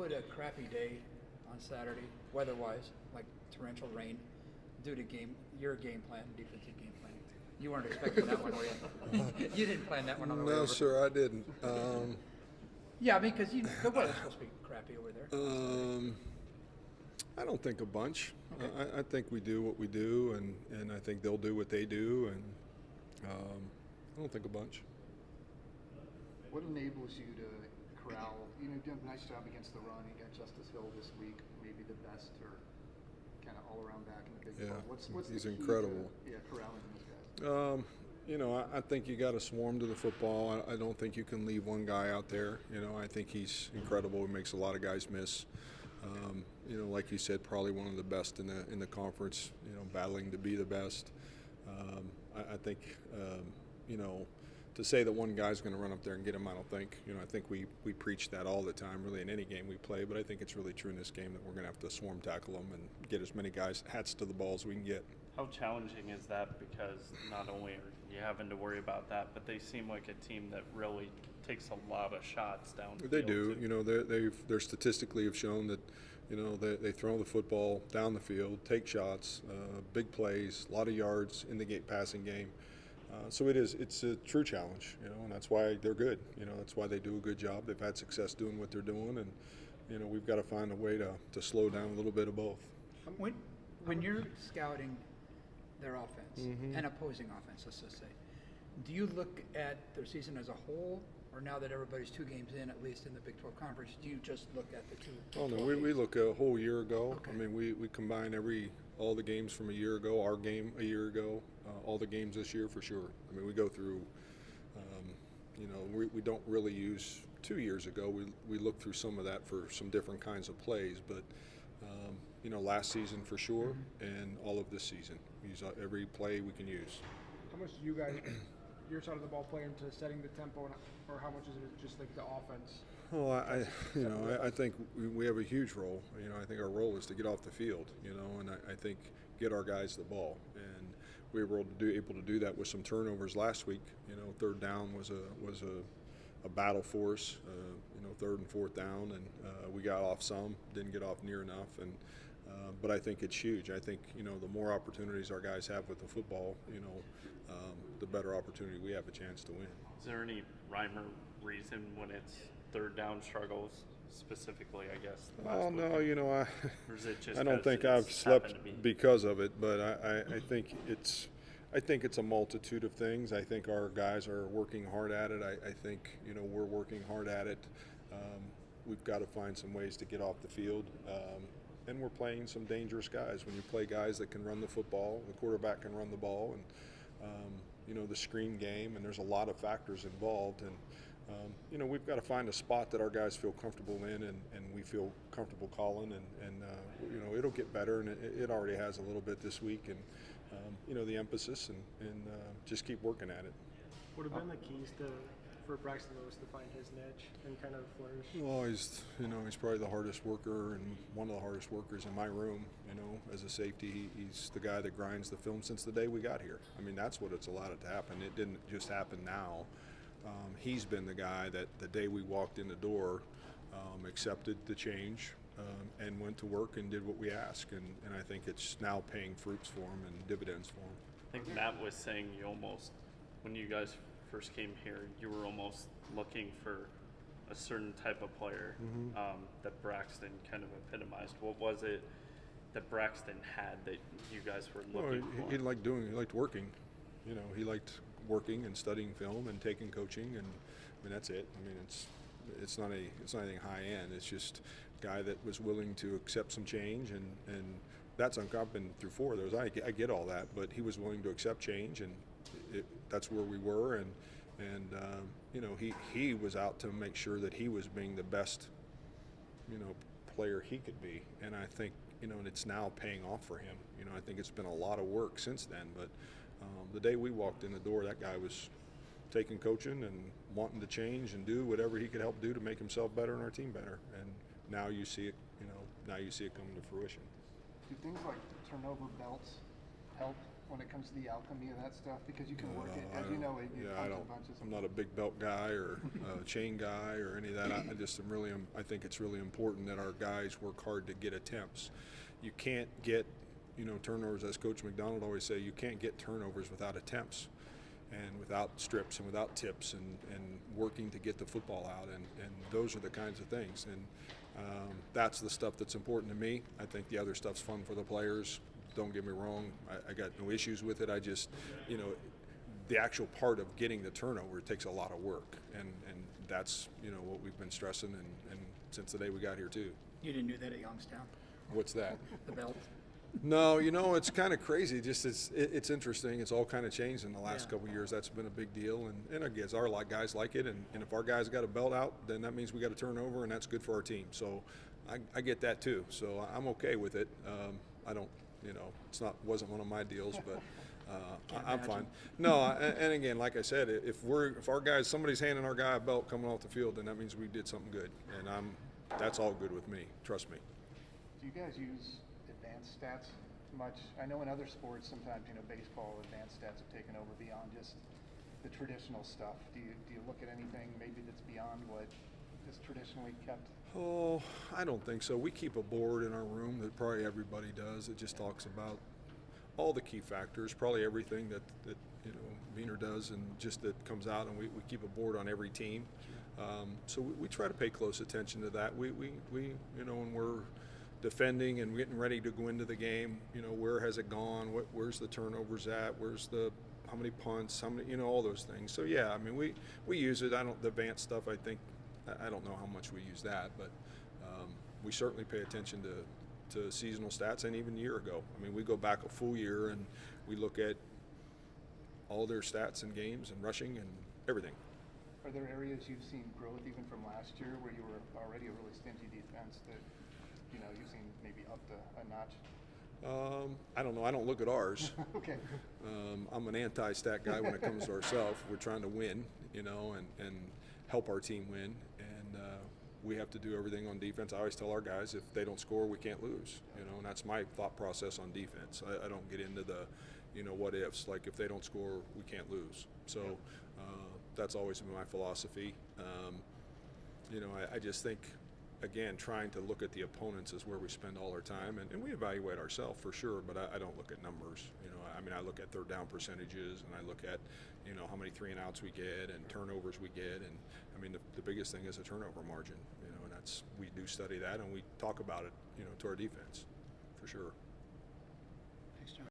would a crappy day on Saturday, weather-wise, like torrential rain, do to your game plan, defensive game plan? You weren't expecting that one, were you? You didn't plan that one on the way over. No, sir, I didn't. Yeah, because the weather's supposed to be crappy over there. I don't think a bunch. Okay. I think we do what we do, and I think they'll do what they do, and I don't think a bunch. What enables you to corral? You did a nice job against the run. You got Justice Hill this week, maybe the best or kind of all around back in the Big 12. What's he's the key incredible. to corralling those guys? I think you got to swarm to the football. I don't think you can leave one guy out there. I think he's incredible. He makes a lot of guys miss. Like you said, probably one of the best in the conference. Battling to be the best. I think to say that one guy's going to run up there and get him, I don't think. I think we preach that all the time, really, in any game we play. But I think it's really true in this game that we're going to have to swarm tackle them and get as many guys hats to the ball as we can get. How challenging is that? Because not only are you having to worry about that, but they seem like a team that really takes a lot of shots down the They field. do. They're statistically have shown that they throw the football down the field, take shots, big plays, a lot of yards in the passing game. So it's a true challenge, and that's why they're good. That's why they do a good job. They've had success doing what they're doing, and we've got to find a way to slow down a little bit of both. When you're scouting their offense and opposing offense, let's just say, do you look at their season as a whole, or now that everybody's 2 games in, at least in the Big 12 Conference, do you just look at the 2? Oh no, we look a whole year ago. Okay. I mean, we combine all the games from a year ago, our game a year ago, all the games this year for sure. I mean, we go through. We don't really use 2 years ago. We look through some of that for some different kinds of plays, but last season for sure, and all of this season, we use every play we can use. How much do you guys, your side of the ball, play into setting the tempo, or how much is it just like the offense? Well, I think we have a huge role. I think our role is to get off the field. And I think get our guys the ball, and we were able to do that with some turnovers last week. Third down was a battle for us. Third and fourth down, and we got off some, didn't get off near enough, but I think it's huge. I think the more opportunities our guys have with the football, the better opportunity we have a chance to win. Is there any rhyme or reason when it's third down struggles specifically? I guess. Oh no, or is it just I don't think I've slept because of it, but I think it's a multitude of things. I think our guys are working hard at it. I think we're working hard at it. We've got to find some ways to get off the field, and we're playing some dangerous guys. When you play guys that can run the football, the quarterback can run the ball, and the screen game, and there's a lot of factors involved. And we've got to find a spot that our guys feel comfortable in, and we feel comfortable calling, and it'll get better, and it already has a little bit this week, and the emphasis and just keep working at it. What have been the keys for Braxton Lewis to find his niche and kind of flourish? Well, he's probably the hardest worker and one of the hardest workers in my room. As a safety, he's the guy that grinds the film since the day we got here. I mean, that's what it's allowed it to happen. It didn't just happen now. He's been the guy that the day we walked in the door accepted the change and went to work and did what we asked. And I think it's now paying fruits for him and dividends for him. I think Matt was saying when you guys first came here, you were almost looking for a certain type of player that Braxton kind of epitomized. What was it that Braxton had that you guys were looking for? He liked working. He liked working and studying film and taking coaching, and that's it. I mean, it's not anything high end. It's just a guy that was willing to accept some change, and that's I've been through 4 of those. I get all that, but he was willing to accept change, and that's where we were, and he was out to make sure that he was being the best player he could be, and I think and it's now paying off for him. I think it's been a lot of work since then, but the day we walked in the door, that guy was taking coaching and wanting to change and do whatever he could help do to make himself better and our team better, and now you see it coming to fruition. Do things like turnover belts help when it comes to the alchemy of that stuff? Because you can work it, as you know, you Yeah, punch a bunch of I'm not a big belt guy or a chain guy or any of that. I think it's really important that our guys work hard to get attempts. You can't get, turnovers, as Coach McDonald always say, you can't get turnovers without attempts and without strips and without tips and working to get the football out. And those are the kinds of things. And that's the stuff that's important to me. I think the other stuff's fun for the players. Don't get me wrong. I got no issues with it. I just, the actual part of getting the turnover takes a lot of work. And that's, what we've been stressing and since the day we got here too. You didn't do that at Youngstown, What's that? the belt? No, it's kind of crazy. Just it's interesting. It's all kind of changed in the last couple of years. That's been a big deal, and I guess our guys like it. And if our guys got a belt out, then that means we got a turnover, and that's good for our team. So I get that too. So I'm okay with it. I don't, wasn't one of my deals, but I'm fine. No, and again, like I said, if our guys, somebody's handing our guy a belt coming off the field, then that means we did something good, and that's all good with me. Trust me. Do you guys use advanced stats much? I know in other sports sometimes, baseball advanced stats have taken over beyond just the traditional stuff. Do you look at anything maybe that's beyond what is traditionally kept? Oh, I don't think so. We keep a board in our room that probably everybody does. It just talks about all the key factors, probably everything that Wiener does, and just that comes out, and we keep a board on every team. So we try to pay close attention to that. We when we're defending and getting ready to go into the game, where has it gone? Where's the turnovers at? How many punts? How many? All those things. So yeah, I mean, we use it. The advanced stuff. I think I don't know how much we use that, but we certainly pay attention to seasonal stats, and even a year ago. I mean, we go back a full year and we look at all their stats and games and rushing and everything. Are there areas you've seen growth even from last year where you were already a really stingy defense that you've seen maybe up a notch? I don't know. I don't look at ours. Okay. I'm an anti-stat guy when it comes to ourselves. We're trying to win, and help our team win, and we have to do everything on defense. I always tell our guys, if they don't score, we can't lose, and that's my thought process on defense. I don't get into the, what ifs, like if they don't score, we can't lose. So that's always been my philosophy. I just think, again, trying to look at the opponents is where we spend all our time, and we evaluate ourselves for sure, but I don't look at numbers. I look at third down percentages, and I look at, how many 3 and outs we get and turnovers we get, and the biggest thing is a turnover margin, and we do study that, and we talk about it, to our defense, for sure.